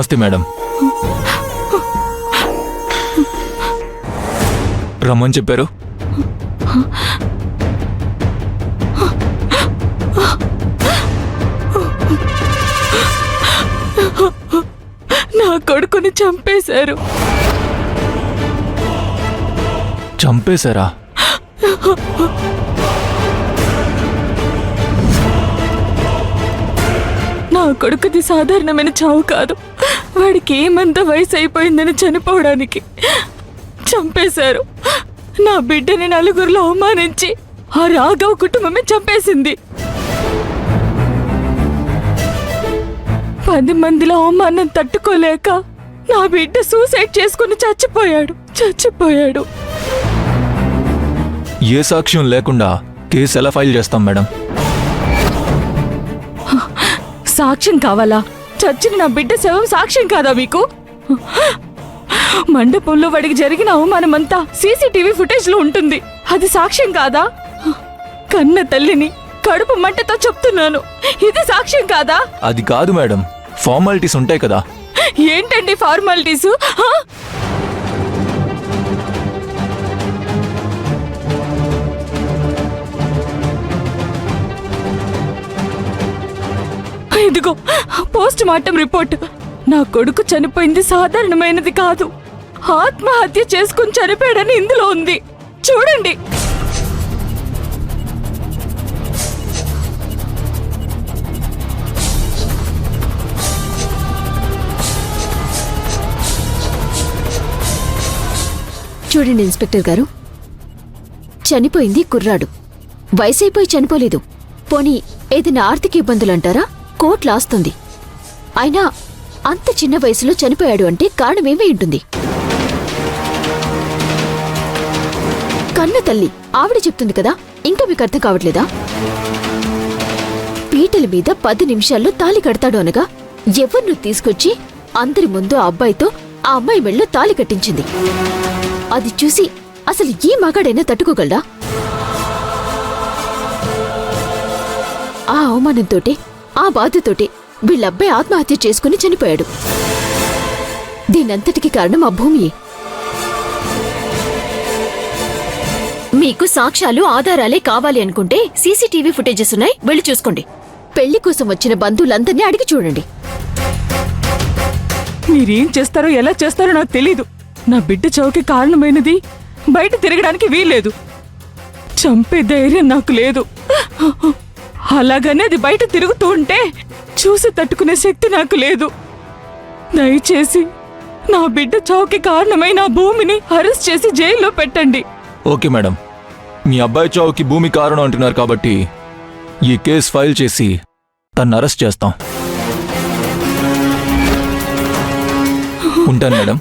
నమస్తే మేడం. రమ్మని చెప్పారు. నా కొడుకుని చంపేశారు. చంపేశారా? నా కొడుకుది సాధారణమైన చావు కాదు. వాడికి ఏమంత వయసు అయిపోయిందని చనిపోవడానికి చంపేశారు. నా బిడ్డని నలుగురిలో అవమానించి ఆ రాఘవ్ కుటుంబమే చంపేసింది. 10 మందిలో అవమానం తట్టుకోలేక నా బిడ్డ సూసైడ్ చేసుకుని చచ్చిపోయాడు. ఏ సాక్ష్యం లేకుండా కేసు ఎలా ఫైల్ చేస్తాం మేడం? సాక్ష్యం కావాలా? చచ్చిన నా బిడ్డ శవం సాక్ష్యం కాదా మీకు? మండపంలో వాడికి జరిగిన అవమానమంతా సీసీటీవీ ఫుటేజ్ లో ఉంటుంది. అది సాక్ష్యం కాదా? కన్న తల్లిని కడుపు మంటతో చెప్తున్నాను, ఇది సాక్ష్యం కాదా? అది కాదు మేడం, ఫార్మాలిటీస్ ఉంటాయి కదా. ఏంటండి ఫార్మాలిటీసు? ఇదిగో పోస్ట్ మార్టం రిపోర్ట్. నా కొడుకు చనిపోయింది సాధారణమైనది కాదు, ఆత్మహత్య చేసుకుని చనిపోయాడని ఇందులో ఉంది. చూడండి. చూడండి ఇన్స్పెక్టర్ గారు, చనిపోయింది కుర్రాడు, వయసైపోయి చనిపోలేదు. పోనీ ఏదైనా ఆర్థిక ఇబ్బందులంటారా? కోర్టు లాస్తుంది. అయినా అంత చిన్న వయసులో చనిపోయాడు అంటే కారణమేమై ఉంటుంది? కన్న తల్లి ఆవిడ చెప్తుంది కదా, ఇంకా మీకు అర్థం కావట్లేదా? పీటల మీద 10 నిమిషాల్లో తాళి కడతాడు అనగా ఎవరినూ తీసుకొచ్చి అందరి ముందు ఆ అబ్బాయితో ఆ అమ్మాయి మెళ్ళో తాళి కట్టించింది. అది చూసి అసలు ఈ మగాడైనా తట్టుకోగలడా? ఆ అవమానంతోటే, ఆ బాధతోటే వీళ్ళబ్బాయి ఆత్మహత్య చేసుకుని చనిపోయాడు. దీనంతటికి కారణం ఆ భూమియే. మీకు సాక్ష్యాలు ఆధారాలే కావాలి అనుకుంటే సీసీటీవీ ఫుటేజెస్ ఉన్నాయి, వెళ్ళి చూసుకోండి. పెళ్లి కోసం వచ్చిన బంధువులందరినీ అడిగి చూడండి. మీరేం చేస్తారో ఎలా చేస్తారో నాకు తెలీదు. నా బిడ్డ చావుకి కారణమైనది బయట తిరగడానికి వీల్లేదు. చంపే ధైర్యం నాకు లేదు. అలాగనే అది బయట తిరుగుతూ ఉంటే చూసి తట్టుకునే శక్తి నాకు లేదు. దయచేసి నా బిడ్డ చావుకి కారణమైన ఆ భూమిని అరెస్ట్ చేసి జైల్లో పెట్టండి. ఓకే మేడం, మీ అబ్బాయి చావుకి భూమి కారణం అంటున్నారు కాబట్టి ఈ కేసు ఫైల్ చేసి తన్ని అరెస్ట్ చేస్తాం. ఉంటాను మేడం.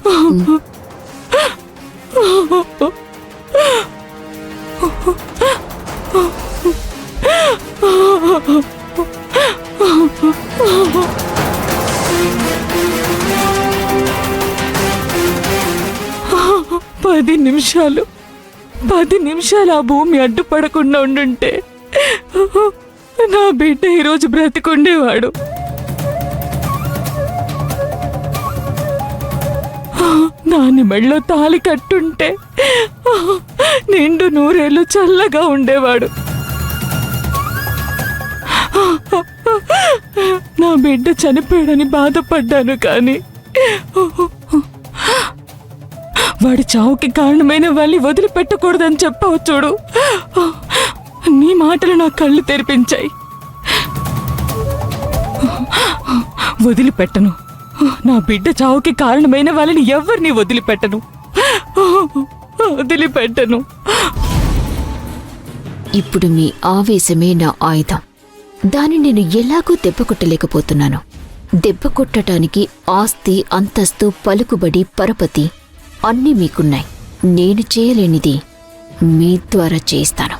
పది నిమిషాలు ఆ భూమి అడ్డుపడకుండా ఉండుంటే నా బిడ్డ ఈరోజు బ్రతికుండేవాడు. దాని మెళ్ళో తాళి కట్టుంటే నిండు 100 ఏళ్ళు చల్లగా ఉండేవాడు. నా బిడ్డ చనిపోయాడని బాధపడ్డాను, కానీ వాడి చావుకి కారణమైన వాళ్ళని వదిలిపెట్టకూడదని చెప్పావు చూడు. నీ మాటలు నా కళ్ళు తెరిపించాయి. వదిలిపెట్టను. నా బిడ్డ చావుకి కారణమైన వాళ్ళని ఎవరిని వదిలిపెట్టను. ఇప్పుడు మీ ఆవేశమే నా ఆయుధం. దాన్ని నేను ఎలాగూ దెబ్బకొట్టలేకపోతున్నాను. దెబ్బకొట్టడానికి ఆస్తి, అంతస్తు, పలుకుబడి, పరపతి అన్నీ మీకున్నాయి. నేను చేయలేనిది మీ ద్వారా చేస్తాను.